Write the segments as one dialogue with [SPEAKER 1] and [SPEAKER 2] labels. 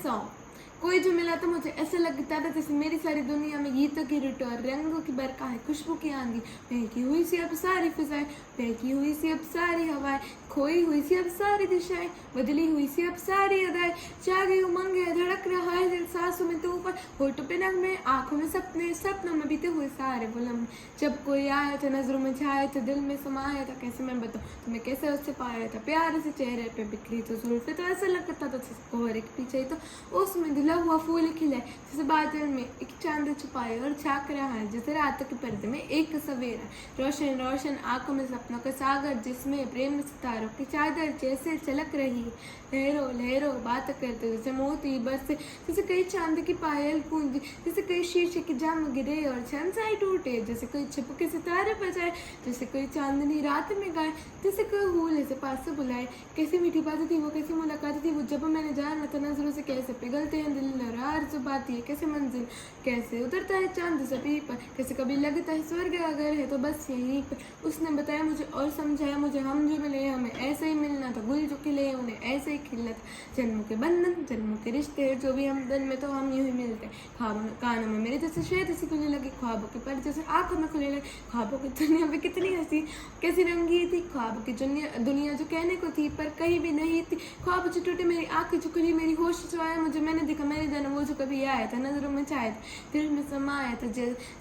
[SPEAKER 1] Song. कोई जो मिला तो मुझे ऐसा लगता था जैसे मेरी सारी दुनिया में गीतों की रुट और रंगों की बरखा है, खुशबू की आंधी, बहकी हुई सी अब सारी फिजाएं, बहकी हुई सी अब सारी हवाएं, खोई हुई सी अब सारी दिशाएं, बदली हुई सी अब सारी अदाएं, जागी उमंग है, धड़क रहा है दिल, सांसों में तूफान, होठों पे नगमे, आंखों में सपने, सपनों में बीते हुए सारे वो लम्हे। जब कोई आया था नजरों में छाया था, दिल में समाया था, कैसे मैं बताऊं तुम्हें कैसे उससे पाया था, प्यार से चेहरे पे बिखरी तो जुल्फे, तो ऐसा लगता था जैसे कोहरे के पीछे तो उसमें दिला हुआ फूल खिला है, जैसे बादल में एक चांद छुपाए और झांक रहा है, जैसे रात के पर्दे में एक सवेरा, रोशन रोशन आंखों में सपनों का सागर, जिसमें प्रेम सितारों की चादर जैसे चलक रही है, लहरों लहरों बात करते जैसे मोती बरसे, जैसे कई चांद की पायल गूंजी, जैसे कई शीशे के जाम गिरे और छनसाई टूटे, जैसे कोई छिप के सितारे बजाए, जैसे कोई चांदनी रात में गाए, जैसे कोई हूल ऐसे पास से बुलाए। कैसी मीठी बातें थी वो, कैसी मुलाकात थी वो, जब मैंने जाना था नजरों से कैसे पिघलते हैं दिल नरार जुबाती है, कैसे मंजिल कैसे उतरता है चांद सभी पर, कैसे कभी लगता है स्वर्ग अगर है तो बस यहीं पर। उसने बताया मुझे और समझाया मुझे, हम जो मिले हमें ऐसे ही मिलना था, गुल जो खिले उन्हें ऐसे ही खिलना था, जन्मों के बंधन जन्मों के रिश्ते जो भी हम दिन में तो हम यूं ही मिलते, ख्वाबों में कानों में मेरे जैसे शहद ऐसी खुलने लगी, ख्वाबों के पर जैसे आंखों में खुलने लगे, ख्वाबों की दुनिया में कितनी हंसी कैसी रंगी थी, ख्वाबों की दुनिया जो कहने को थी पर कहीं भी नहीं थी, ख्वाब जो टूटे मेरी आंखें जो खुली, मेरी होश जो आया मुझे, मैंने देखा मैंने जाना वो जो कभी आया था नजरों में छाया था, दिल में समाया था,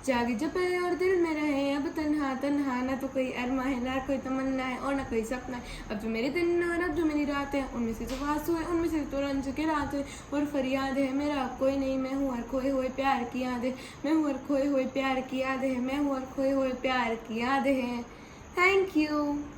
[SPEAKER 1] जागे जब है और दिल में रहे अब तन्हा तन्हा, ना तो कोई अरमा है ना कोई तमन्ना है और ना कोई सपना है, अब जो मेरे दिन और अब जो मेरी रात है, उनमें से जो आंसू है उनमें से तो रंज के रात है और फरियाद है, मेरा अब कोई नहीं, मैं हूँ और खोए हुए प्यार की याद है, मैं हूँ और खोए हुए प्यार की याद है, मैं हूँ और खोए हुए प्यार की याद है। Thank you.